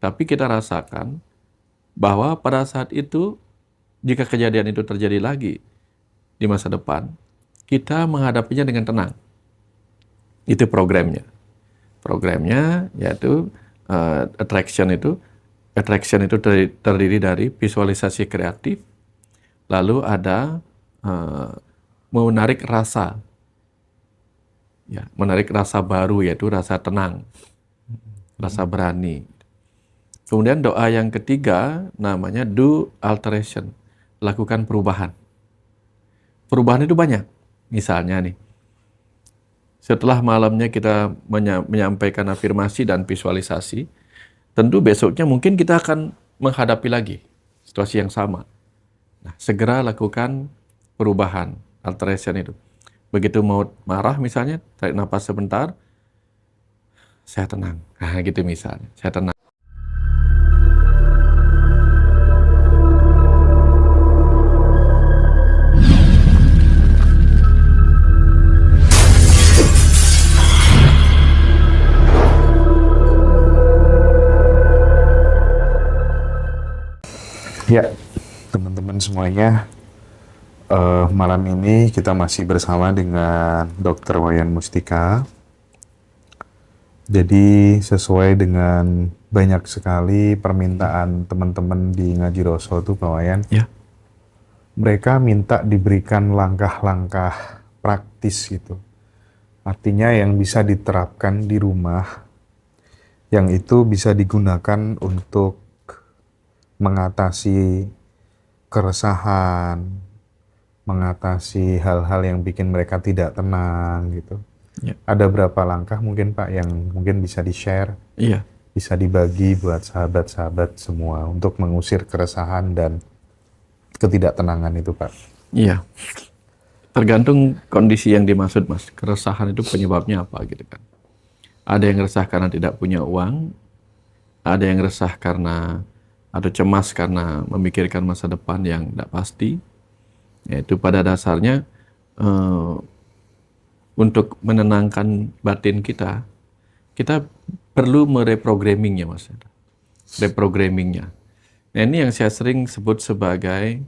Tapi kita rasakan bahwa pada saat itu, jika kejadian itu terjadi lagi di masa depan, kita menghadapinya dengan tenang. Itu programnya. Programnya yaitu attraction itu terdiri dari visualisasi kreatif, lalu ada menarik rasa, ya, menarik rasa baru yaitu rasa tenang, rasa berani. Kemudian doa yang ketiga namanya do alteration, lakukan perubahan. Perubahan itu banyak. Misalnya nih, setelah malamnya kita menyampaikan afirmasi dan visualisasi, tentu besoknya mungkin kita akan menghadapi lagi situasi yang sama. Nah, segera lakukan perubahan, alteration itu. Begitu mau marah misalnya, tarik nafas sebentar, saya tenang. Nah, gitu misalnya, saya tenang. Ya, teman-teman semuanya, malam ini kita masih bersama dengan Dr. Wayan Mustika. Jadi sesuai dengan banyak sekali permintaan teman-teman di Ngaji Roso tuh Pak Wayan, Ya. mereka minta diberikan langkah-langkah praktis gitu. Artinya yang bisa diterapkan di rumah, yang itu bisa digunakan untuk mengatasi keresahan, mengatasi hal-hal yang bikin mereka tidak tenang gitu. Ya. Ada berapa langkah mungkin Pak yang mungkin bisa di-share, Iya. bisa dibagi buat sahabat-sahabat semua untuk mengusir keresahan dan ketidaktenangan itu Pak? Iya. Tergantung kondisi yang dimaksud, Mas. Keresahan itu penyebabnya apa gitu kan. Ada yang resah karena tidak punya uang, ada yang resah karena atau cemas karena memikirkan masa depan yang tidak pasti. Yaitu pada dasarnya untuk menenangkan batin kita perlu mereprogrammingnya, Mas. Reprogrammingnya. Nah, ini yang saya sering sebut sebagai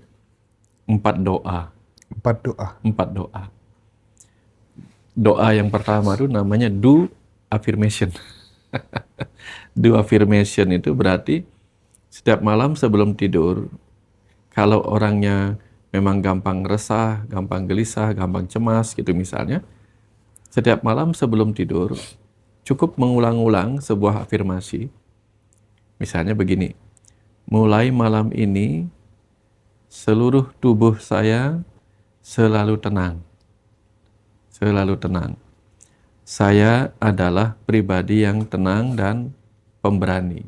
4 doa. 4 doa. 4 doa. Doa yang pertama itu namanya do affirmation. Do affirmation itu berarti setiap malam sebelum tidur, kalau orangnya memang gampang resah, gampang gelisah, gampang cemas gitu misalnya, setiap malam sebelum tidur cukup mengulang-ulang sebuah afirmasi. Misalnya begini, mulai malam ini seluruh tubuh saya selalu tenang. Selalu tenang. Saya adalah pribadi yang tenang dan pemberani.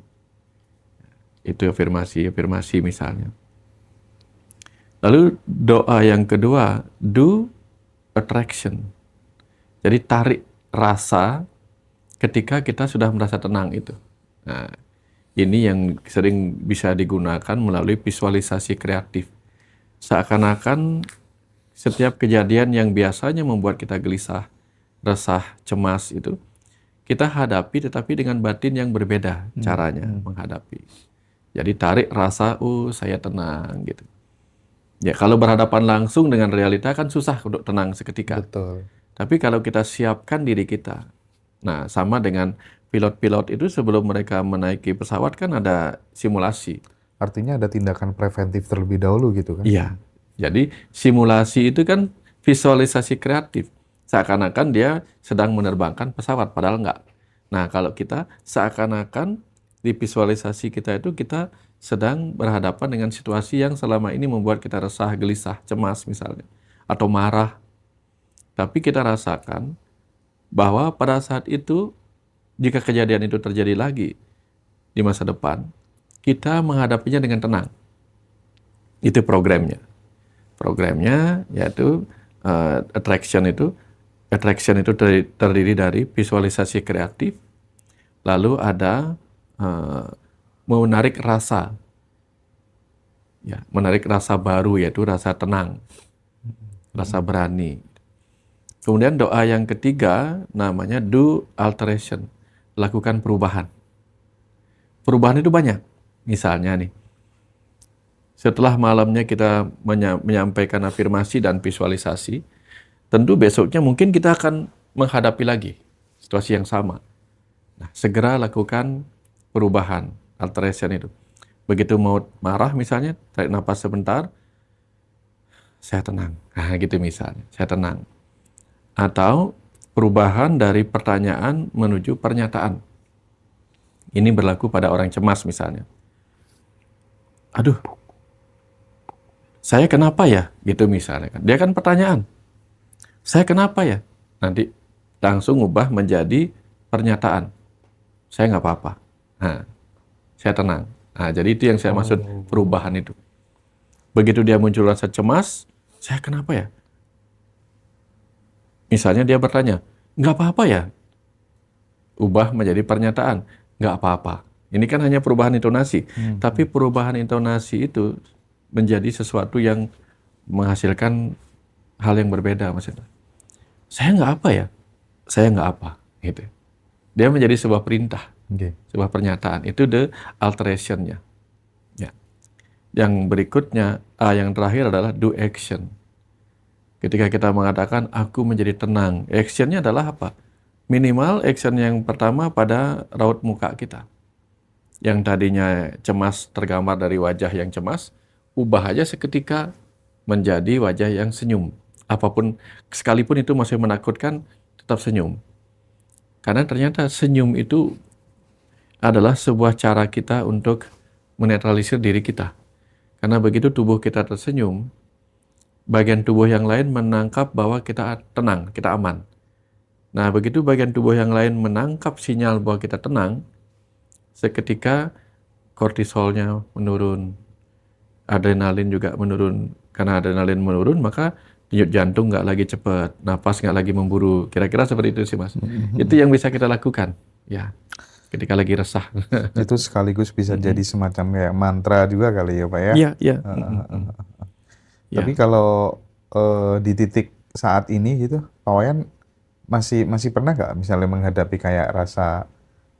Itu afirmasi misalnya. Lalu doa yang kedua, do attraction. Jadi tarik rasa ketika kita sudah merasa tenang itu. Nah, ini yang sering bisa digunakan melalui visualisasi kreatif. Seakan-akan setiap kejadian yang biasanya membuat kita gelisah, resah, cemas itu, kita hadapi tetapi dengan batin yang berbeda caranya menghadapi. Jadi tarik rasa, saya tenang gitu. Ya, kalau berhadapan langsung dengan realita kan susah untuk tenang seketika. Betul. Tapi kalau kita siapkan diri kita, nah sama dengan pilot-pilot itu sebelum mereka menaiki pesawat kan ada simulasi. Artinya ada tindakan preventif terlebih dahulu gitu kan? Iya. Jadi simulasi itu kan visualisasi kreatif. Seakan-akan dia sedang menerbangkan pesawat, padahal enggak. Nah, kalau kita seakan-akan di visualisasi kita itu kita sedang berhadapan dengan situasi yang selama ini membuat kita resah, gelisah, cemas misalnya, atau marah. Tapi kita rasakan bahwa pada saat itu, jika kejadian itu terjadi lagi di masa depan, kita menghadapinya dengan tenang. Itu programnya. Programnya yaitu attraction itu terdiri dari visualisasi kreatif, lalu ada menarik rasa, ya, menarik rasa baru yaitu rasa tenang, rasa berani. Kemudian doa yang ketiga namanya do alteration, lakukan perubahan. perubahan itu banyak. Misalnya nih, setelah malamnya kita menyampaikan afirmasi dan visualisasi, tentu besoknya mungkin kita akan menghadapi lagi situasi yang sama. Nah, segera lakukan perubahan, alteration itu. Begitu mau marah misalnya, tarik napas sebentar, saya tenang. Nah, gitu misalnya, saya tenang. Atau perubahan dari pertanyaan menuju pernyataan. Ini berlaku pada orang cemas misalnya. Aduh, saya kenapa ya? Gitu misalnya kan. Dia kan pertanyaan. Saya kenapa ya? Nanti langsung ubah menjadi pernyataan. Saya nggak apa-apa. Nah, saya tenang. Nah, jadi itu yang saya maksud perubahan itu. Begitu dia muncul rasa cemas, saya kenapa ya? Misalnya dia bertanya, nggak apa-apa ya? Ubah menjadi pernyataan, nggak apa-apa. Ini kan hanya perubahan intonasi. Tapi perubahan intonasi itu menjadi sesuatu yang menghasilkan hal yang berbeda, Mas Indra. Saya nggak apa ya? Saya nggak apa. Gitu. Dia menjadi sebuah perintah, sebuah pernyataan. Itu the alteration-nya. Ya. Yang berikutnya, yang terakhir adalah do action. Ketika kita mengatakan, aku menjadi tenang. Action-nya adalah apa? Minimal action yang pertama pada raut muka kita. Yang tadinya cemas tergambar dari wajah yang cemas, ubah aja seketika menjadi wajah yang senyum. Apapun, sekalipun itu masih menakutkan, tetap senyum. Karena ternyata senyum itu adalah sebuah cara kita untuk menetralisir diri kita. Karena begitu tubuh kita tersenyum, bagian tubuh yang lain menangkap bahwa kita tenang, kita aman. Nah, begitu bagian tubuh yang lain menangkap sinyal bahwa kita tenang, seketika kortisolnya menurun, adrenalin juga menurun. Karena adrenalin menurun, maka denyut jantung nggak lagi cepat, napas nggak lagi memburu. Kira-kira seperti itu sih, Mas. Itu yang bisa kita lakukan, ya, ketika lagi resah. Itu sekaligus bisa jadi semacam kayak mantra juga kali ya, Pak ya? Iya, iya. Tapi kalau di titik saat ini gitu, Pak Wayan masih pernah nggak misalnya menghadapi kayak rasa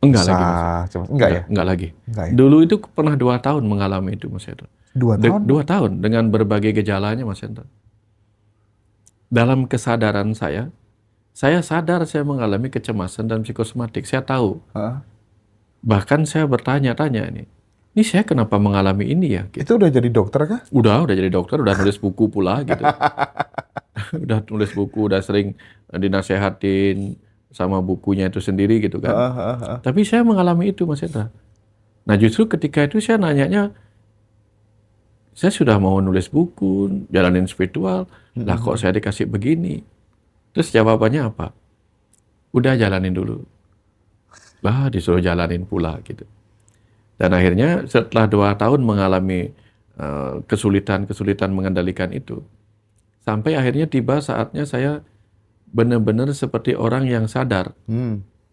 Enggak lagi, Mas. cemas? Enggak ya? Enggak lagi. Enggak ya? Dulu itu pernah 2 tahun mengalami itu, Mas Hendra. 2 tahun? 2 tahun dengan berbagai gejalanya, Mas Hendra. Dalam kesadaran saya sadar saya mengalami kecemasan dan psikosomatik. Saya tahu. Bahkan saya bertanya-tanya ini saya kenapa mengalami ini ya? Gitu. Itu udah jadi dokter kah? Udah jadi dokter, udah nulis buku pula gitu. Udah nulis buku, udah sering dinasehatin sama bukunya itu sendiri gitu kan. Tapi saya mengalami itu, Mas Hendra. Nah, justru ketika itu saya nanyanya, saya sudah mau nulis buku, jalanin spiritual, lah kok saya dikasih begini? Terus jawabannya apa? Udah jalanin dulu. Lah disuruh jalanin pula gitu. Dan akhirnya setelah 2 tahun mengalami kesulitan mengendalikan itu, sampai akhirnya tiba saatnya saya benar-benar seperti orang yang sadar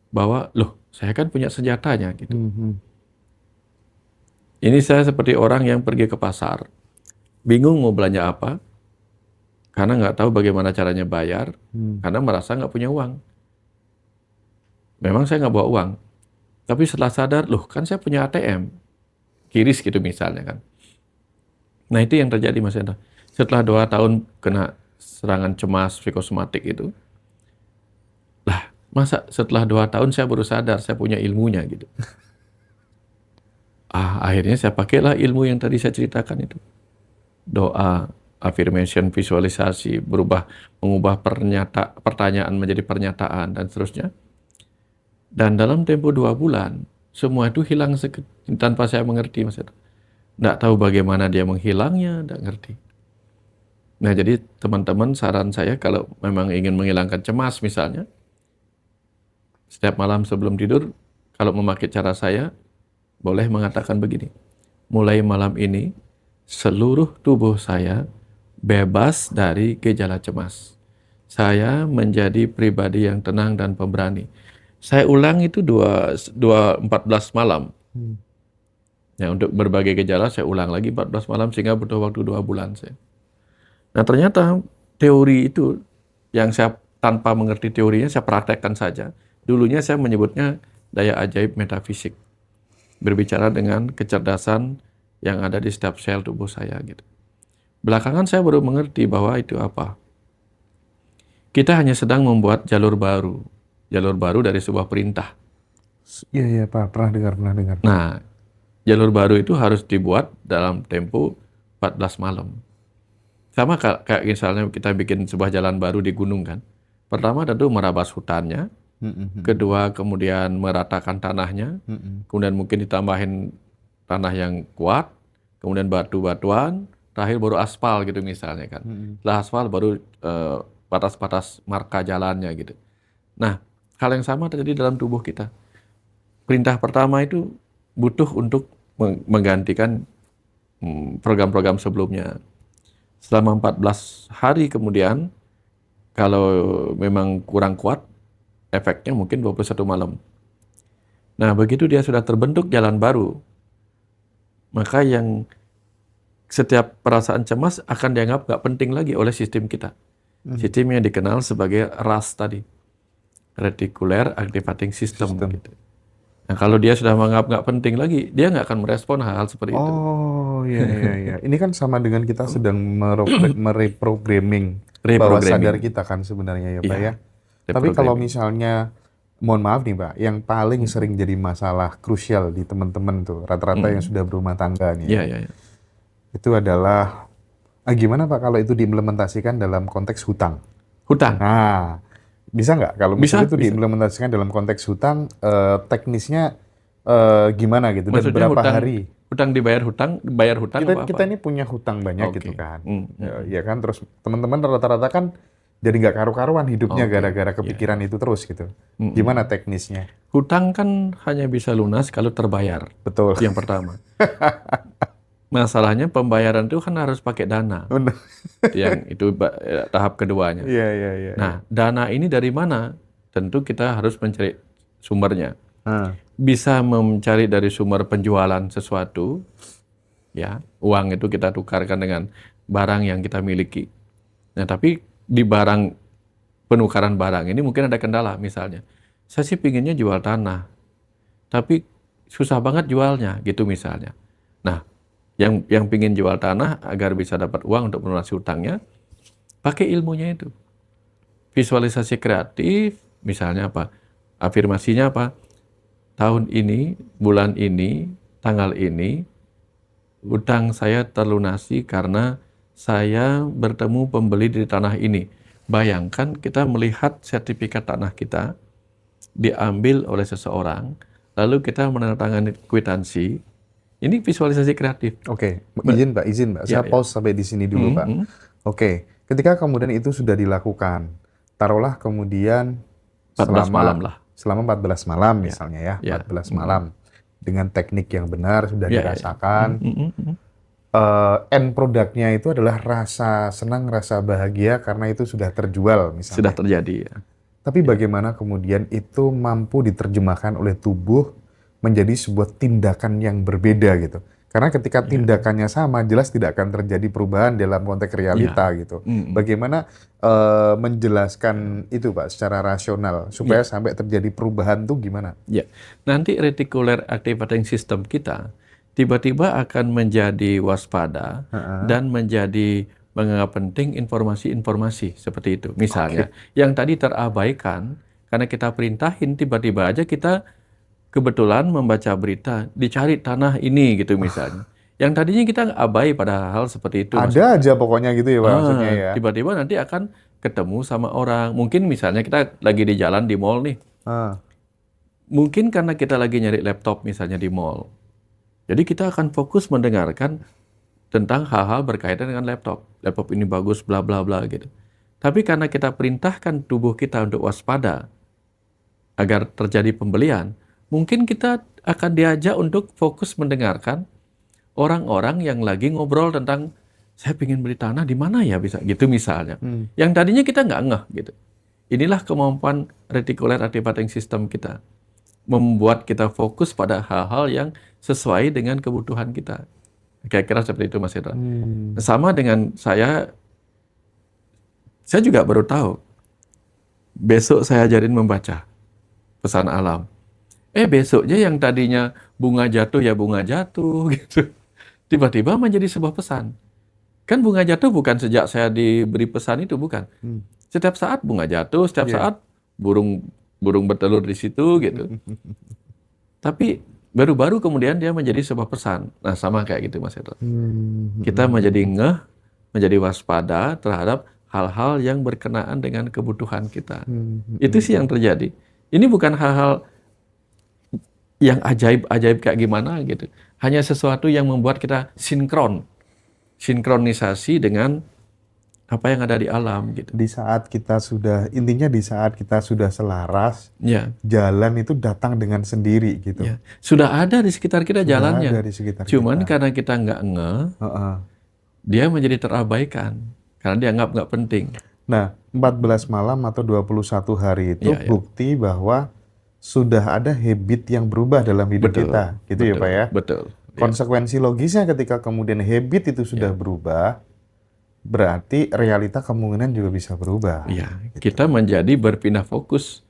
bahwa, loh, saya kan punya senjatanya gitu. Ini saya seperti orang yang pergi ke pasar, bingung mau belanja apa, karena nggak tahu bagaimana caranya bayar, karena merasa nggak punya uang. Memang saya nggak bawa uang, tapi setelah sadar, loh kan saya punya ATM, kiris gitu misalnya kan. Nah itu yang terjadi, Mas Hendra. Setelah 2 tahun kena serangan cemas psikosomatik itu, lah masa setelah 2 tahun saya baru sadar saya punya ilmunya gitu. Akhirnya saya pakailah ilmu yang tadi saya ceritakan itu. Doa, affirmation, visualisasi, mengubah pertanyaan menjadi pernyataan dan seterusnya. Dan dalam tempo 2 bulan, semua itu hilang tanpa saya mengerti, Mas. Nggak tahu bagaimana dia menghilangnya, nggak ngerti. Nah, jadi teman-teman saran saya kalau memang ingin menghilangkan cemas misalnya, setiap malam sebelum tidur, kalau memakai cara saya, boleh mengatakan begini, mulai malam ini, seluruh tubuh saya bebas dari gejala cemas. Saya menjadi pribadi yang tenang dan pemberani. Saya ulang itu 14 malam. Ya, untuk berbagai gejala saya ulang lagi 14 malam sehingga butuh waktu 2 bulan saya. Nah, ternyata teori itu yang saya tanpa mengerti teorinya saya praktekkan saja. Dulunya saya menyebutnya daya ajaib metafisik. berbicara dengan kecerdasan yang ada di setiap sel tubuh saya gitu. Belakangan saya baru mengerti bahwa itu apa. Kita hanya sedang membuat jalur baru dari sebuah perintah. Iya, iya, Pak. Pernah dengar. Nah, jalur baru itu harus dibuat dalam tempo 14 malam. Sama kayak misalnya kita bikin sebuah jalan baru di gunung kan. Pertama tentu merabas hutannya, kedua kemudian meratakan tanahnya, kemudian mungkin ditambahin tanah yang kuat, kemudian batu-batuan, terakhir baru aspal gitu misalnya kan. Setelah aspal baru batas-batas marka jalannya gitu. Nah, hal yang sama terjadi dalam tubuh kita. Perintah pertama itu butuh untuk menggantikan program-program sebelumnya. Selama 14 hari kemudian, kalau memang kurang kuat, efeknya mungkin 21 malam. Nah, begitu dia sudah terbentuk jalan baru, maka yang setiap perasaan cemas akan dianggap nggak penting lagi oleh sistem kita. Sistem yang dikenal sebagai RAS tadi, Reticular Activating System. Gitu. Nah, kalau dia sudah menganggap nggak penting lagi, dia nggak akan merespon hal-hal seperti itu. Oh, iya. Ini kan sama dengan kita sedang mereprogramming bawah sadar kita kan sebenarnya ya, Pak ya. Tapi kalau misalnya, mohon maaf nih, Pak, yang paling sering jadi masalah krusial di teman-teman tuh, rata-rata yang sudah berumah tangga nih, itu adalah gimana Pak kalau itu diimplementasikan dalam konteks hutang? Hutang. Nah, bisa nggak kalau misalnya itu diimplementasikan dalam konteks hutang, teknisnya gimana gitu, dan maksudnya berapa hari? Hutang bayar hutang Kita ini punya hutang banyak gitu kan. Ya kan, terus teman-teman rata-rata kan jadi nggak karu-karuan hidupnya gara-gara kepikiran itu terus gitu. Gimana teknisnya? Hutang kan hanya bisa lunas kalau terbayar. Betul. Yang pertama. Masalahnya pembayaran itu kan harus pakai dana. Yang itu tahap keduanya. Iya. Nah, dana ini dari mana? Tentu kita harus mencari sumbernya. Bisa mencari dari sumber penjualan sesuatu, ya, uang itu kita tukarkan dengan barang yang kita miliki. Nah, tapi di penukaran barang ini mungkin ada kendala. Misalnya, saya sih pinginnya jual tanah, tapi susah banget jualnya, gitu misalnya. Nah, yang pingin jual tanah agar bisa dapat uang untuk melunasi hutangnya, pakai ilmunya itu. Visualisasi kreatif, misalnya apa? Afirmasinya apa? Tahun ini, bulan ini, tanggal ini, hutang saya terlunasi karena saya bertemu pembeli di tanah ini. Bayangkan kita melihat sertifikat tanah kita diambil oleh seseorang, lalu kita menandatangani kwitansi. Ini visualisasi kreatif. Oke, izin Pak. Saya pause sampai di sini dulu, Pak. Oke, ketika kemudian itu sudah dilakukan, taruhlah kemudian 14 malam lah. Selama 14 malam misalnya ya, 14 malam. Dengan teknik yang benar sudah dirasakan. End produknya itu adalah rasa senang, rasa bahagia karena itu sudah terjual misalnya. Sudah terjadi ya. Tapi bagaimana kemudian itu mampu diterjemahkan oleh tubuh menjadi sebuah tindakan yang berbeda gitu. Karena ketika tindakannya sama, jelas tidak akan terjadi perubahan dalam konteks realita gitu. Bagaimana menjelaskan itu Pak secara rasional supaya sampai terjadi perubahan tuh gimana? Ya, nanti reticular activating system kita tiba-tiba akan menjadi waspada dan menjadi menganggap penting informasi-informasi seperti itu. Misalnya, yang tadi terabaikan karena kita perintahin, tiba-tiba aja kita kebetulan membaca berita, dicari tanah ini gitu misalnya. Yang tadinya kita abai pada hal seperti itu. Ada aja pokoknya gitu ya Pak, maksudnya ya. Tiba-tiba nanti akan ketemu sama orang. Mungkin misalnya kita lagi di jalan di mall nih. Mungkin karena kita lagi nyari laptop misalnya di mall. Jadi kita akan fokus mendengarkan tentang hal-hal berkaitan dengan laptop. Laptop ini bagus, bla bla bla gitu. Tapi karena kita perintahkan tubuh kita untuk waspada agar terjadi pembelian, mungkin kita akan diajak untuk fokus mendengarkan orang-orang yang lagi ngobrol tentang saya pengen beli tanah di mana ya bisa gitu misalnya. Yang tadinya kita nggak ngeh gitu. Inilah kemampuan reticular activating system kita. Membuat kita fokus pada hal-hal yang sesuai dengan kebutuhan kita. Kira-kira seperti itu Mas Hendra. Sama dengan saya juga baru tahu. Besok saya ajarin membaca pesan alam. Besoknya yang tadinya bunga jatuh ya bunga jatuh gitu. Tiba-tiba menjadi sebuah pesan. Kan bunga jatuh bukan sejak saya diberi pesan itu, bukan. Hmm. Setiap saat bunga jatuh, setiap Iya. saat burung burung bertelur di situ gitu. Tapi baru-baru kemudian dia menjadi sebuah pesan. Nah, sama kayak gitu Mas Hendra. Kita menjadi ngeh, menjadi waspada terhadap hal-hal yang berkenaan dengan kebutuhan kita. Itu sih yang terjadi. Ini bukan hal-hal yang ajaib-ajaib kayak gimana gitu. Hanya sesuatu yang membuat kita sinkronisasi dengan apa yang ada di alam gitu. Di saat kita sudah, intinya di saat kita sudah selaras, Ya, jalan itu datang dengan sendiri gitu. ya. Sudah ada di sekitar kita Sudah jalannya. ada di sekitar Cuman kita. karena kita nggak ngeh, Heeh. dia menjadi terabaikan. Karena dianggap nggak penting. Nah, 14 malam atau 21 hari itu Iya, iya. bukti bahwa sudah ada habit yang berubah dalam hidup Betul, kita, gitu ya Pak ya. betul. Ya, Konsekuensi logisnya ketika kemudian habit itu sudah berubah, berarti realita kemungkinan juga bisa berubah. ya. Kita menjadi berpindah fokus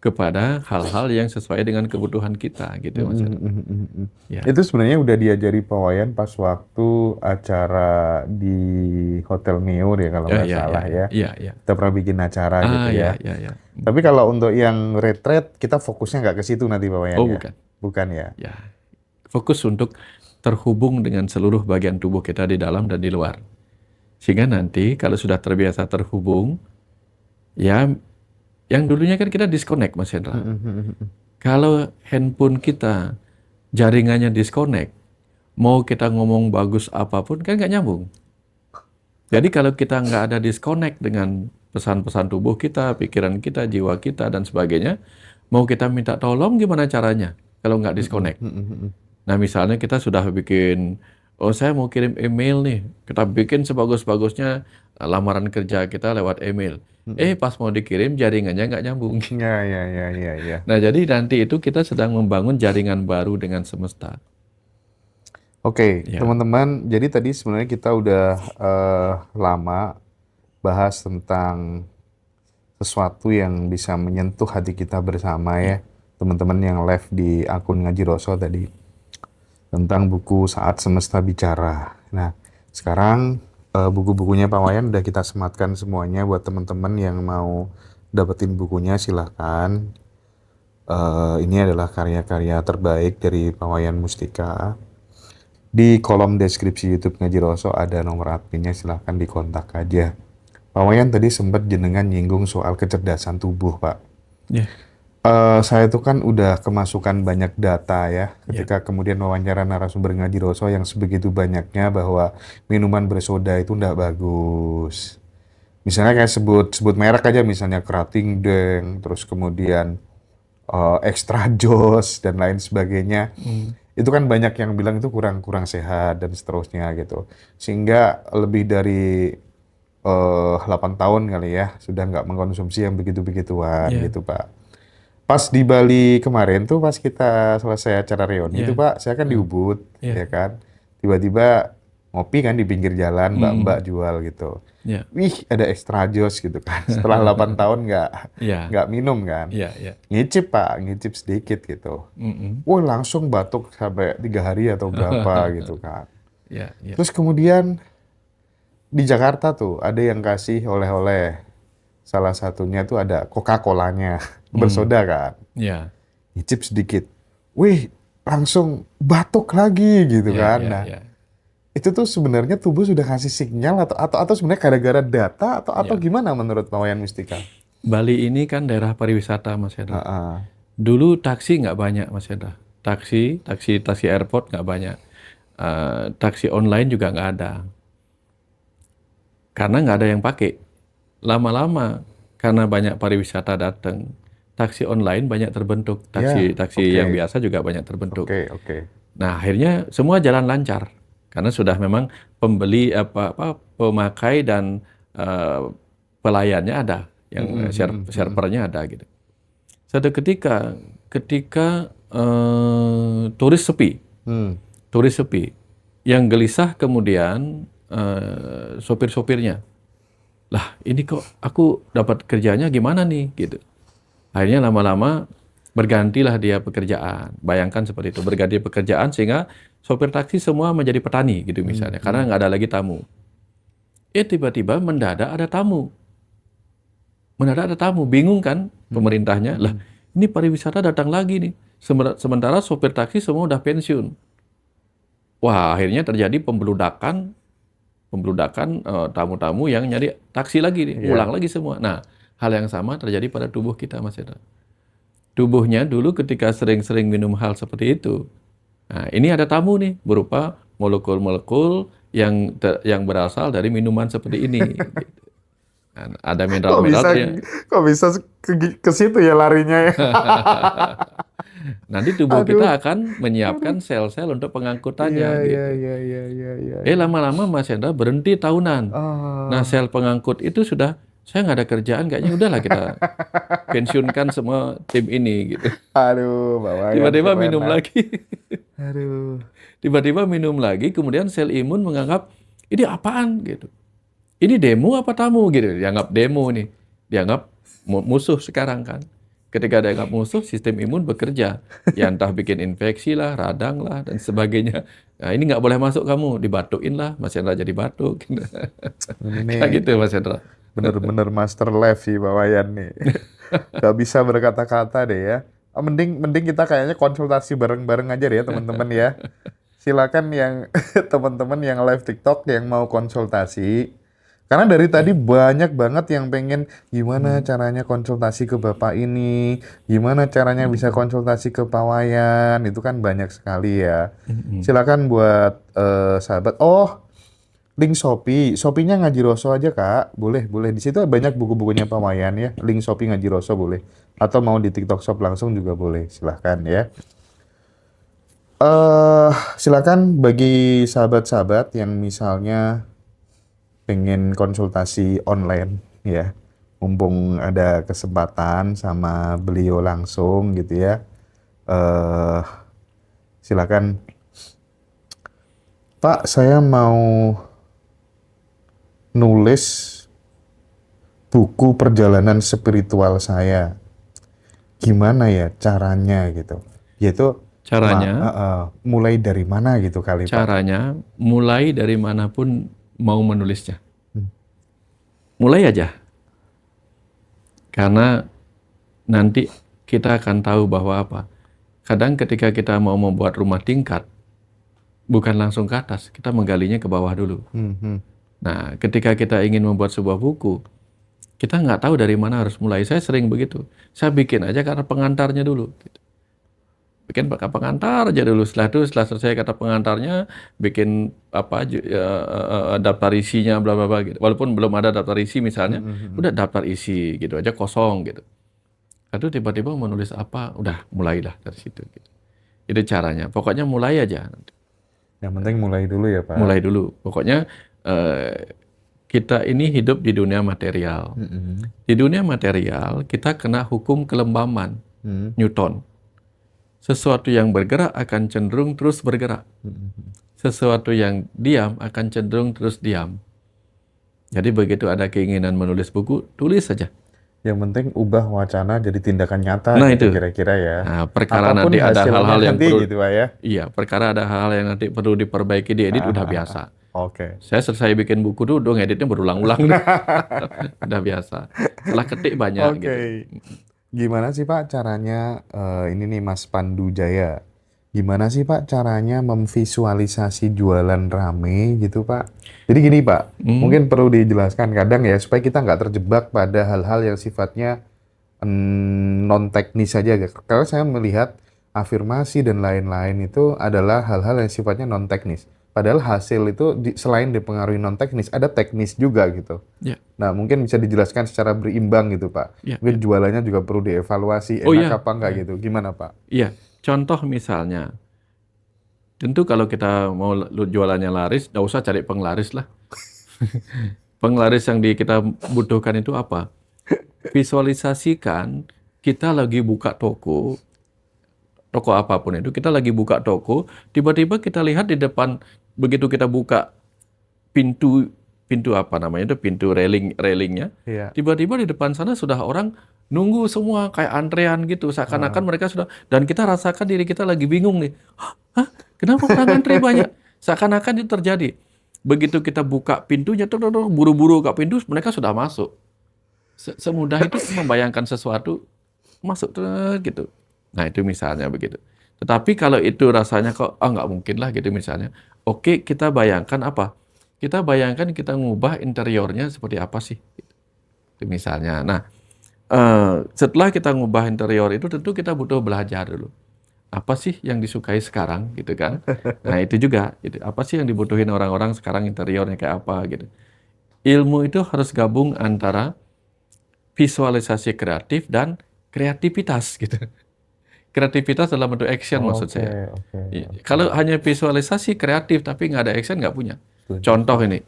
kepada hal-hal yang sesuai dengan kebutuhan kita gitu Mas. Ya. Itu sebenarnya udah diajari Pak Wayan pas waktu acara di Hotel Meur ya kalau nggak salah ya. Iya, iya. Kita pernah bikin acara gitu ya. Ya. Tapi kalau untuk yang retreat, kita fokusnya nggak ke situ nanti Pak Wayan Oh, ya? bukan. Bukan ya? Ya. Fokus untuk terhubung dengan seluruh bagian tubuh kita di dalam dan di luar. Sehingga nanti kalau sudah terbiasa terhubung, ya yang dulunya kan kita disconnect Mas Hendra. Kalau handphone kita jaringannya disconnect, mau kita ngomong bagus apapun kan nggak nyambung. Jadi kalau kita nggak ada disconnect dengan pesan-pesan tubuh kita, pikiran kita, jiwa kita, dan sebagainya, mau kita minta tolong gimana caranya kalau nggak disconnect? Nah misalnya kita sudah bikin, oh saya mau kirim email nih, kita bikin sebagus-bagusnya lamaran kerja kita lewat email. Pas mau dikirim jaringannya nggak nyambung. Ya. Nah jadi nanti itu kita sedang membangun jaringan baru dengan semesta. Oke, Ya. teman-teman. Jadi tadi sebenarnya kita udah lama bahas tentang sesuatu yang bisa menyentuh hati kita bersama ya. Teman-teman yang live di akun Ngaji Roso tadi. Tentang buku Saat Semesta Bicara. Nah, sekarang buku-bukunya Pak Wayan udah kita sematkan semuanya buat teman-teman yang mau dapetin bukunya silahkan. Ini adalah karya-karya terbaik dari Pak Wayan Mustika. Di kolom deskripsi YouTube Ngaji Roso ada nomor adminnya, silahkan dikontak aja. Pak Wayan tadi sempat jenengan nyinggung soal kecerdasan tubuh, Pak. Ya. Saya itu kan udah kemasukan banyak data ya, ketika kemudian wawancara narasumber Ngaji Roso yang sebegitu banyaknya bahwa minuman bersoda itu nggak bagus. Misalnya kayak sebut merek aja, misalnya Krating Deng, terus kemudian Extra Joss dan lain sebagainya. Itu kan banyak yang bilang itu kurang sehat dan seterusnya gitu. Sehingga lebih dari 8 tahun kali ya sudah nggak mengkonsumsi yang begitu-begituan gitu Pak. Pas di Bali kemarin tuh pas kita selesai acara reuni itu Pak, saya kan di Ubud ya kan. Tiba-tiba ngopi kan di pinggir jalan, mbak-mbak jual gitu. Wih, ada Extra Joss gitu kan. Setelah 8 tahun nggak minum kan. Ngicip Pak, ngicip sedikit gitu. Wah, langsung batuk sampai 3 hari atau berapa gitu kan. Terus kemudian di Jakarta tuh ada yang kasih oleh-oleh. Salah satunya tuh ada Coca-Colanya, bersoda kan. Ngicip sedikit. Wih, langsung batuk lagi gitu kan. Nah, itu tuh sebenarnya tubuh sudah kasih sinyal atau sebenarnya gara-gara data atau gimana menurut Pak Wayan Mustika? Bali ini kan daerah pariwisata Mas Hendra. Dulu taksi nggak banyak Mas Hendra. Taksi airport nggak banyak. Taksi online juga nggak ada. Karena nggak ada yang pakai. Lama-lama karena banyak pariwisata datang, taksi online banyak terbentuk. Taksi yang biasa juga banyak terbentuk. Nah, akhirnya semua jalan lancar. Karena sudah memang pembeli pemakai dan pelayannya ada, yang servernya ada gitu. Suatu ketika turis sepi, yang gelisah kemudian sopir-sopirnya, lah ini kok aku dapat kerjanya gimana nih gitu. Akhirnya lama-lama Bergantilah dia pekerjaan. Bayangkan seperti itu, berganti pekerjaan sehingga sopir taksi semua menjadi petani gitu misalnya, karena nggak ada lagi tamu. Tiba-tiba mendadak ada tamu. Mendadak ada tamu, bingung kan pemerintahnya. Lah, ini pariwisata datang lagi nih. Sementara sopir taksi semua udah pensiun. Wah, akhirnya terjadi pembeludakan tamu-tamu yang nyari taksi lagi nih, Iya. ulang lagi semua. Nah, hal yang sama terjadi pada tubuh kita, Mas Hendra. Tubuhnya dulu ketika sering-sering minum hal seperti itu, nah ini ada tamu nih berupa molekul-molekul yang berasal dari minuman seperti ini. Gitu. Nah, ada Kok bisa mineral-mineralnya. kok bisa ke situ ya larinya ya? Nanti tubuh Aduh. kita akan Aduh. menyiapkan sel-sel untuk Iya, pengangkutannya iya, gitu. iya, iya, iya, iya, iya. Lama-lama Mas Hendra berhenti tahunan. Nah, Oh. sel pengangkut itu sudah, saya nggak ada kerjaan, kayaknya udahlah kita pensiunkan semua tim ini gitu. Aduh, Mbak Wayan Tiba-tiba keren minum lah. lagi. Aduh. Tiba-tiba minum lagi, kemudian sel imun menganggap ini apaan gitu. Ini demo apa tamu gitu. Dianggap demo nih. Dianggap musuh sekarang kan. Ketika dianggap musuh, sistem imun bekerja. Ya entah bikin infeksi lah, radang lah, dan sebagainya. Nah, ini nggak boleh masuk kamu, dibatukin lah, Mas Hendra jadi batuk. Ini nih Kayak gitu Mas Hendra. bener-bener master live sih Mbak Wayan nih. Gak bisa berkata-kata deh ya. Mending mending kita kayaknya konsultasi bareng-bareng aja deh ya teman-teman ya. Silakan yang teman-teman yang live TikTok yang mau konsultasi. Karena dari tadi banyak banget yang pengen gimana caranya konsultasi ke Bapak ini, gimana caranya bisa konsultasi ke Pak Wayan, itu kan banyak sekali ya. Silakan buat sahabat. Oh, link Shopee. Shopee-nya Ngaji Roso aja, Kak. Boleh, boleh. Di situ banyak buku-bukunya Pak Wayan ya. Link Shopee Ngaji Roso boleh. Atau mau di TikTok Shop langsung juga boleh. Silahkan ya. Silakan bagi sahabat-sahabat yang misalnya pengen konsultasi online ya. Mumpung ada kesempatan sama beliau langsung gitu ya. Eh, Silakan. Pak, saya mau nulis buku perjalanan spiritual saya. Gimana ya caranya gitu? Yaitu Caranya, mulai dari mana gitu kali Pak? caranya mulai dari manapun mau menulisnya. Hmm. Mulai aja. Karena nanti kita akan tahu bahwa apa. Kadang ketika kita mau membuat rumah tingkat, bukan langsung ke atas, kita menggalinya ke bawah dulu. Nah, ketika kita ingin membuat sebuah buku, kita nggak tahu dari mana harus mulai. Saya sering begitu. Saya bikin aja karena pengantarnya dulu. Bikin pengantar aja dulu. Setelah selesai kata pengantarnya, bikin apa daftar isinya, bla bla bla gitu. Walaupun belum ada daftar isi misalnya, udah daftar isi gitu aja kosong gitu. Lalu tiba-tiba menulis apa, udah mulailah dari situ. Gitu. Itu caranya. Pokoknya mulai aja. Yang penting mulai dulu ya Pak. Mulai dulu. Pokoknya kita ini hidup di dunia material. Di dunia material kita kena hukum kelembaman Newton. Sesuatu yang bergerak akan cenderung terus bergerak. Sesuatu yang diam akan cenderung terus diam. Jadi begitu ada keinginan menulis buku, tulis saja. Yang penting ubah wacana jadi tindakan nyata Nah, gitu itu. kira-kira ya. Nah, perkara Apapun nanti ada hasilnya hal-hal yang nanti perlu gitu Pak ya. Iya, perkara ada hal-hal yang nanti perlu diperbaiki diedit udah biasa. Oke. Saya selesai bikin buku dulu, ngeditnya berulang-ulang. Udah biasa. Setelah ketik banyak Oke. gitu. Gimana sih Pak caranya, ini nih Mas Pandu Jaya, gimana sih Pak caranya memvisualisasi jualan rame gitu Pak? Jadi gini Pak, mungkin perlu dijelaskan kadang ya, supaya kita nggak terjebak pada hal-hal yang sifatnya non-teknis saja. Karena saya melihat afirmasi dan lain-lain itu adalah hal-hal yang sifatnya non-teknis. Padahal hasil itu selain dipengaruhi non-teknis, ada teknis juga gitu. Ya, Nah, mungkin bisa dijelaskan secara berimbang gitu, Pak. ya, Mungkin jualannya juga perlu dievaluasi, Oh enak iya, apa enggak gitu. Gimana, Pak? iya. Contoh misalnya, tentu kalau kita mau jualannya laris, nggak usah cari penglaris lah. Penglaris yang kita butuhkan itu apa? Visualisasikan kita lagi buka toko apapun itu, kita lagi buka toko, tiba-tiba kita lihat di depan, begitu kita buka pintu pintu apa namanya itu, pintu railingnya. Iya. Tiba-tiba di depan sana sudah orang nunggu semua kayak antrean gitu, seakan-akan mereka sudah, dan kita rasakan diri kita lagi bingung nih. Hah? Kenapa orang antri banyak? Seakan-akan itu terjadi. Begitu kita buka pintunya, buru-buru buka pintu, mereka sudah masuk. Semudah itu membayangkan sesuatu masuk gitu. Nah, itu misalnya begitu. Tetapi kalau itu rasanya kok nggak mungkin lah gitu misalnya. Oke, kita bayangkan apa? Kita bayangkan kita ngubah interiornya seperti apa sih? Itu misalnya. Nah, setelah kita ngubah interior itu tentu kita butuh belajar dulu. Apa sih yang disukai sekarang gitu kan? Nah, itu juga gitu. Apa sih yang dibutuhin orang-orang sekarang, interiornya kayak apa gitu. Ilmu itu harus gabung antara visualisasi kreatif dan kreativitas gitu. Kreativitas dalam bentuk action maksud saya. Oke. Kalau hanya visualisasi kreatif tapi nggak ada action, nggak punya. Setuju. Contoh ini,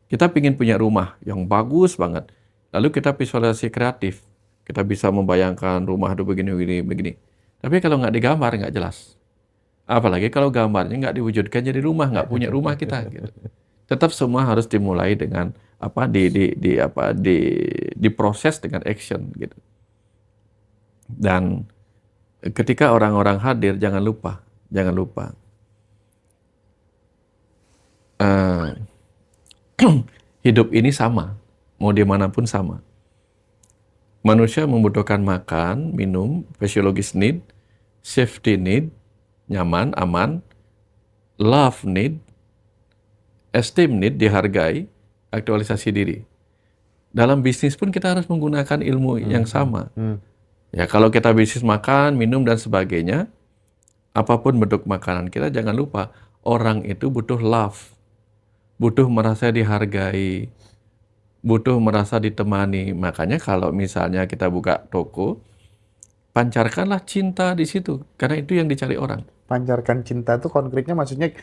kita ingin punya rumah yang bagus banget. Lalu kita visualisasi kreatif. Kita bisa membayangkan rumah itu begini. Tapi kalau nggak digambar, nggak jelas. Apalagi kalau gambarnya nggak diwujudkan jadi rumah, nggak punya rumah kita. Gitu. Tetap semua harus dimulai dengan diproses dengan action gitu. Dan ketika orang-orang hadir, jangan lupa, hidup ini sama, mau dimanapun sama. Manusia membutuhkan makan, minum, physiologis need, safety need, nyaman, aman, love need, esteem need, dihargai, aktualisasi diri. Dalam bisnis pun kita harus menggunakan ilmu yang sama. Ya, kalau kita bisnis makan, minum, dan sebagainya, apapun bentuk makanan kita, jangan lupa, orang itu butuh love, butuh merasa dihargai, butuh merasa ditemani. Makanya kalau misalnya kita buka toko, pancarkanlah cinta di situ, karena itu yang dicari orang. Pancarkan cinta itu konkretnya maksudnya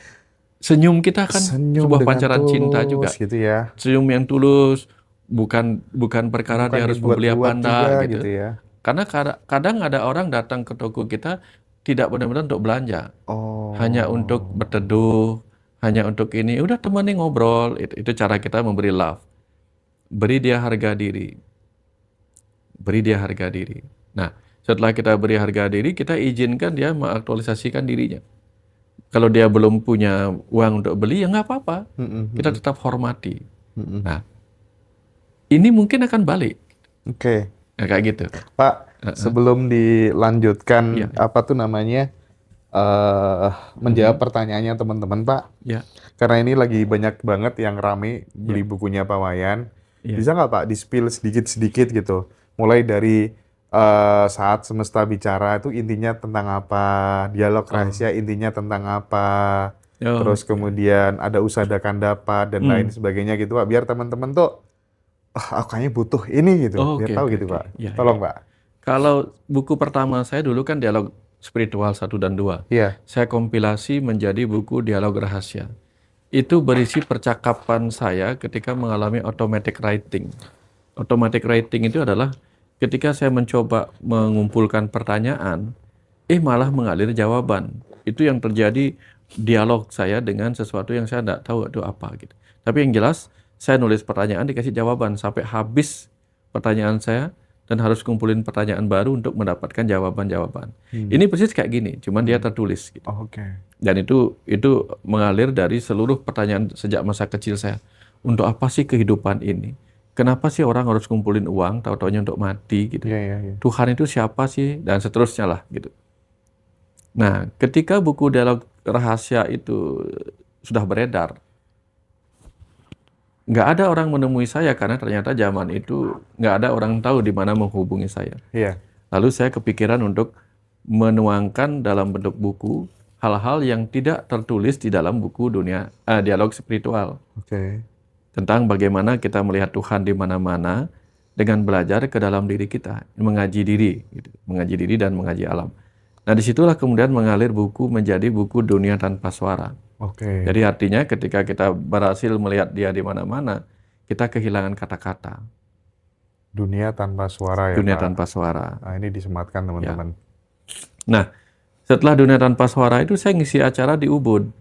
Senyum kita kan senyum sebuah dengan pancaran cinta juga. tulus gitu ya. Senyum yang tulus, bukan perkara Bukan dia harus membeli apa dibuat-buat enggak juga gitu. gitu ya. Karena kadang ada orang datang ke toko kita tidak benar-benar untuk belanja, hanya untuk berteduh, hanya untuk ini, udah temani ngobrol. Itu cara kita memberi love. Beri dia harga diri. Nah, setelah kita beri harga diri, kita izinkan dia mengaktualisasikan dirinya. Kalau dia belum punya uang untuk beli, ya nggak apa-apa. Kita tetap hormati. Nah, ini mungkin akan balik. Oke. Nah, kayak gitu. Pak, sebelum dilanjutkan Iya. menjawab pertanyaannya teman-teman, Pak. Ya, Karena ini lagi banyak banget yang rame beli bukunya Pak Wayan. Iya. Bisa nggak Pak di-spill sedikit-sedikit gitu? Mulai dari saat semesta bicara itu intinya tentang apa? Dialog rahasia intinya tentang apa? Terus kemudian ada usada dapat dan lain sebagainya gitu Pak. Biar teman-teman tuh, aku kayaknya butuh ini gitu. Biar tahu gitu Pak. Ya, Tolong Pak. Kalau buku pertama saya dulu kan Dialog Spiritual 1 dan 2. Iya. Saya kompilasi menjadi buku Dialog Rahasia. Itu berisi percakapan saya ketika mengalami automatic writing. Automatic writing itu adalah ketika saya mencoba mengumpulkan pertanyaan, malah mengalir jawaban. Itu yang terjadi dialog saya dengan sesuatu yang saya tidak tahu itu apa gitu. Tapi yang jelas, saya nulis pertanyaan dikasih jawaban sampai habis pertanyaan saya dan harus kumpulin pertanyaan baru untuk mendapatkan jawaban-jawaban. Ini persis kayak gini, cuman dia tertulis gitu. Oke. Dan itu mengalir dari seluruh pertanyaan sejak masa kecil saya. Untuk apa sih kehidupan ini? Kenapa sih orang harus kumpulin uang, tahu-taunya untuk mati gitu? Iya. Tuhan itu siapa sih? Dan seterusnya lah gitu. Nah, ketika buku Dialog Rahasia itu sudah beredar, nggak ada orang menemui saya karena ternyata zaman itu nggak ada orang tahu di mana menghubungi saya. Iya. Lalu saya kepikiran untuk menuangkan dalam bentuk buku hal-hal yang tidak tertulis di dalam buku Dialog Spiritual. Oke. Tentang bagaimana kita melihat Tuhan di mana-mana dengan belajar ke dalam diri kita, mengaji diri dan mengaji alam. Nah, disitulah kemudian mengalir buku menjadi buku Dunia Tanpa Suara. Oke. Jadi artinya ketika kita berhasil melihat dia di mana-mana, kita kehilangan kata-kata. Dunia tanpa suara ya Dunia Pak. tanpa suara. Nah, ini disematkan teman-teman. Nah, setelah Dunia Tanpa Suara itu saya ngisi acara di Ubud.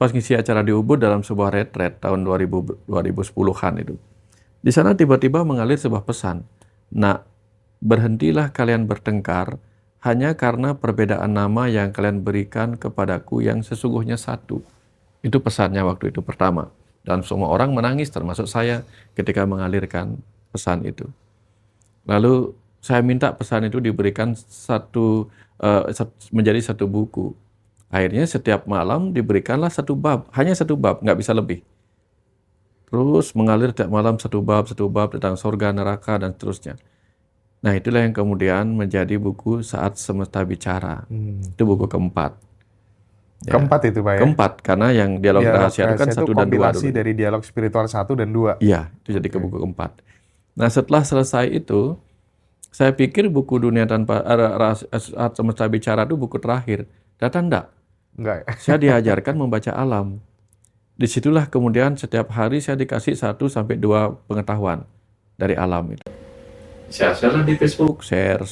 pas ngisi acara di Ubud dalam sebuah retret tahun 2010-an itu. Di sana tiba-tiba mengalir sebuah pesan. Nak, berhentilah kalian bertengkar hanya karena perbedaan nama yang kalian berikan kepadaku yang sesungguhnya satu. Itu pesannya waktu itu pertama. Dan semua orang menangis termasuk saya ketika mengalirkan pesan itu. Lalu saya minta pesan itu diberikan menjadi satu buku. Akhirnya setiap malam diberikanlah satu bab, hanya satu bab, nggak bisa lebih. Terus mengalir tiap malam satu bab tentang surga, neraka, dan seterusnya. Nah, itulah yang kemudian menjadi buku Saat Semesta Bicara. Itu buku keempat. Ya. Keempat itu Pak ya? Keempat, karena yang dialog rahasia itu kan 1 dan 2 kompilasi dulu. dari dialog spiritual 1 dan 2. Iya, itu jadi ke buku keempat. Nah, setelah selesai itu, saya pikir buku Dunia Tanpa Saat Semesta Bicara itu buku terakhir. Ternyata enggak. Enggak ya? Saya diajarkan membaca alam. Disitulah kemudian setiap hari saya dikasih 1-2 pengetahuan dari alam itu. Saya share di Facebook, share.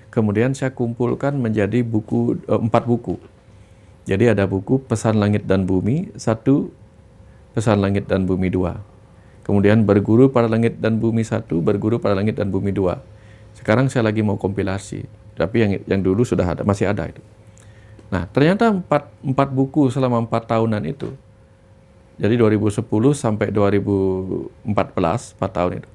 Kemudian saya kumpulkan menjadi buku 4 buku. Jadi ada buku Pesan Langit dan Bumi 1, Pesan Langit dan Bumi 2. Kemudian Berguru pada Langit dan Bumi 1, Berguru pada Langit dan Bumi 2. Sekarang saya lagi mau kompilasi, tapi yang dulu sudah ada, masih ada itu. Nah, ternyata 4 buku selama 4 tahunan itu. Jadi 2010 sampai 2014, 4 tahun itu.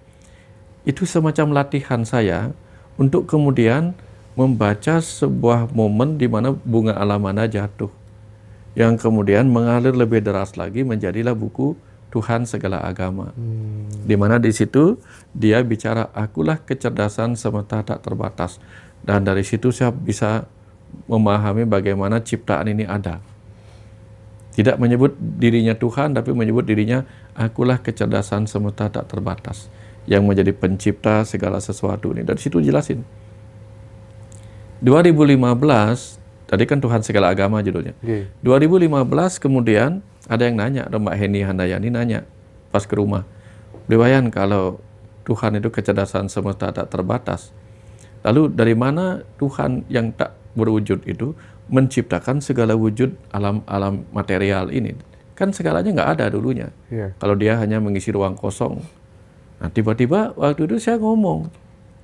Itu semacam latihan saya untuk kemudian membaca sebuah momen di mana bunga alamana jatuh. Yang kemudian mengalir lebih deras lagi menjadilah buku Tuhan Segala Agama. Di mana di situ dia bicara, akulah kecerdasan semesta tak terbatas. Dan dari situ saya bisa memahami bagaimana ciptaan ini ada. Tidak menyebut dirinya Tuhan, tapi menyebut dirinya akulah kecerdasan semesta tak terbatas. Yang menjadi pencipta segala sesuatu ini. Dari situ jelasin. 2015, tadi kan Tuhan Segala Agama judulnya. 2015 kemudian ada yang nanya, ada Mbak Heni Handayani nanya pas ke rumah. Dewayan, kalau Tuhan itu kecerdasan semesta tak terbatas, lalu dari mana Tuhan yang tak berwujud itu menciptakan segala wujud alam material ini? Kan segalanya nggak ada dulunya. Kalau dia hanya mengisi ruang kosong. Nah, tiba-tiba waktu itu saya ngomong.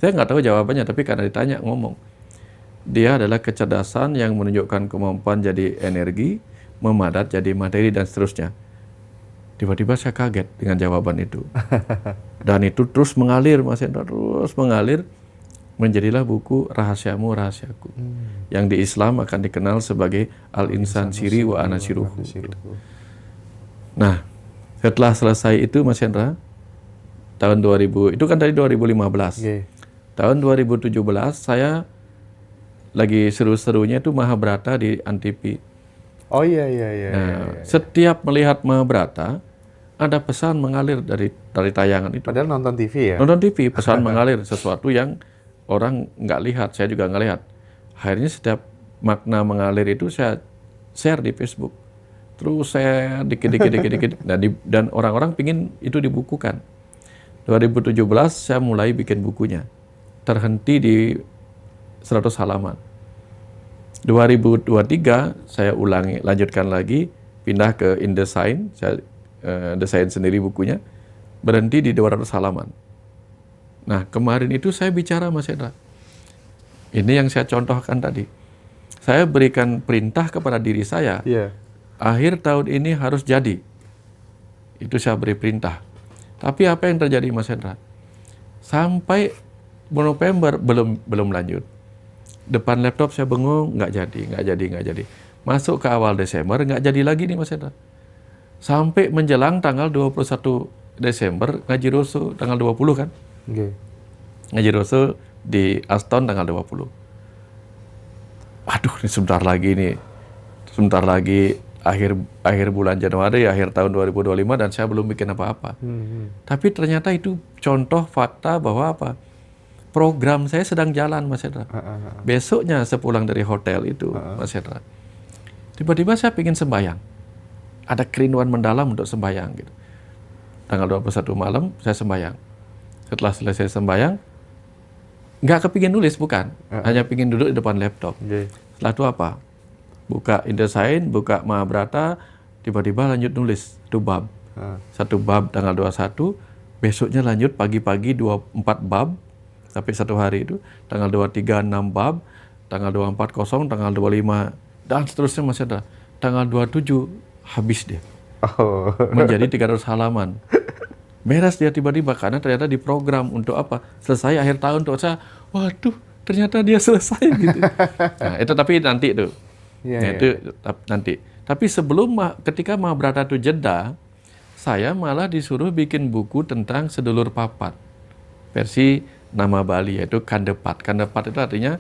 Saya nggak tahu jawabannya, tapi karena ditanya ngomong. Dia adalah kecerdasan yang menunjukkan kemampuan jadi energi, memadat jadi materi, dan seterusnya. Tiba-tiba saya kaget dengan jawaban itu. Dan itu terus mengalir, Mas Hendra, terus mengalir. Menjadilah buku Rahasiamu Rahasiaku. Yang di Islam akan dikenal sebagai Al-Insan Siri wa Anasiruhu. Nah, setelah selesai itu Mas Hendra, tahun 2000, itu kan tadi 2015. Tahun 2017 saya lagi seru-serunya itu Mahabharata di Antipi. Oh iya. Nah, setiap melihat Mahabharata ada pesan mengalir dari tayangan itu. Padahal nonton TV ya? Nonton TV, pesan mengalir sesuatu yang orang nggak lihat, saya juga nggak lihat. Akhirnya setiap makna mengalir itu saya share di Facebook. Terus saya dikit. Dan orang-orang pingin itu dibukukan. 2017 saya mulai bikin bukunya. Terhenti di 100 halaman. 2023 saya ulangi, lanjutkan lagi, pindah ke InDesign, saya desain sendiri bukunya, berhenti di 200 halaman. Nah, kemarin itu saya bicara Mas Hendra. Ini yang saya contohkan tadi. Saya berikan perintah kepada diri saya, akhir tahun ini harus jadi. Itu saya beri perintah. Tapi apa yang terjadi Mas Hendra? Sampai November belum lanjut. Depan laptop saya bengong, nggak jadi. Masuk ke awal Desember, nggak jadi lagi nih Mas Hendra. Sampai menjelang tanggal 21 Desember, ngaji Roso tanggal 20 kan? Ngaji Roso di Aston tanggal 20. Waduh, ini sebentar lagi akhir bulan Januari, akhir tahun 2025 dan saya belum bikin apa-apa. Tapi ternyata itu contoh fakta bahwa apa? Program saya sedang jalan, Mas Hendra. Besoknya sepulang dari hotel itu, Mas Hendra, tiba-tiba saya ingin sembahyang. Ada kerinduan mendalam untuk sembahyang gitu. Tanggal 21 malam saya sembahyang. Setelah selesai sembahyang, nggak kepingin nulis, bukan. Hanya pingin duduk di depan laptop. Setelah itu apa? Buka InDesign, buka Mahabharata, tiba-tiba lanjut nulis satu bab. Satu bab tanggal 21, besoknya lanjut pagi-pagi 24 bab, tapi satu hari itu, tanggal 23 6 bab, tanggal 24 kosong, tanggal 25, dan seterusnya masih ada. Tanggal 27 habis dia, Oh. menjadi 300 halaman. Beres dia tiba-tiba, karena ternyata diprogram untuk apa? Selesai akhir tahun tuh saya, waduh, ternyata dia selesai gitu. Nah, itu tapi nanti tuh. Iya, Nah, iya. itu nanti. Tapi sebelum ketika Mahabharata itu jeda, saya malah disuruh bikin buku tentang sedulur papat. Versi nama Bali, yaitu Kandepat. Kandepat itu artinya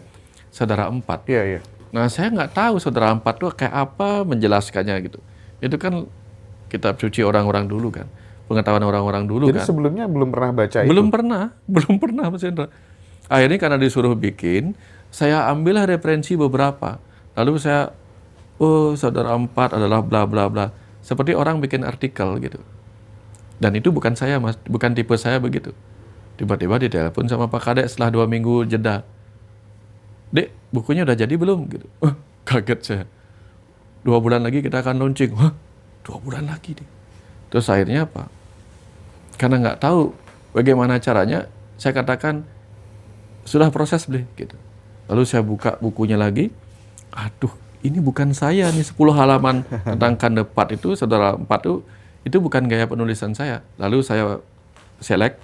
saudara empat. Iya, iya. Nah, saya nggak tahu saudara empat itu kayak apa menjelaskannya gitu. Itu kan kitab suci orang-orang dulu kan. Pengetahuan orang-orang dulu Jadi kan. sebelumnya belum pernah baca Belum itu? belum pernah Mas Hendra. Akhirnya karena disuruh bikin, saya ambillah referensi beberapa. Lalu saya, oh saudara empat adalah bla bla bla. Seperti orang bikin artikel gitu. Dan itu bukan saya Mas, bukan tipe saya begitu. Tiba-tiba ditelepon sama Pak Kadek setelah 2 minggu jeda. Dek, bukunya udah jadi belum? Gitu. Kaget saya. 2 bulan lagi kita akan launching. Wah, 2 bulan lagi deh. Terus akhirnya apa? Karena nggak tahu bagaimana caranya, saya katakan sudah proses beli gitu. Lalu saya buka bukunya lagi, aduh ini bukan saya nih, 10 halaman tentang Kandepat itu, saudara empat itu bukan gaya penulisan saya. Lalu saya select,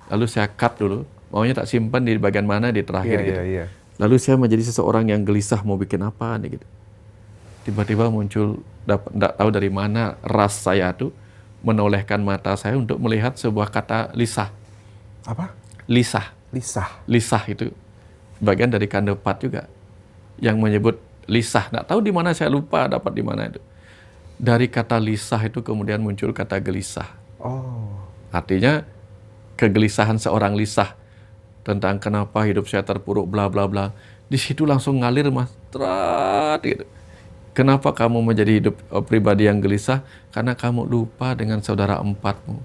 lalu saya cut dulu, maunya tak simpan di bagian mana di terakhir Iya, gitu. iya, iya. Lalu saya menjadi seseorang yang gelisah mau bikin apa nih gitu. Tiba-tiba muncul, nggak tahu dari mana ras saya tuh menolehkan mata saya untuk melihat sebuah kata lisah. Apa? Lisah. Lisah. Lisah itu bagian dari Kandepat juga yang menyebut lisah. Nggak tahu di mana, saya lupa dapat di mana itu. Dari kata lisah itu kemudian muncul kata gelisah. Oh. Artinya kegelisahan seorang lisah tentang kenapa hidup saya terpuruk bla bla bla. Di situ langsung ngalir Mas, trat gitu. Kenapa kamu menjadi hidup pribadi yang gelisah? Karena kamu lupa dengan saudara empatmu.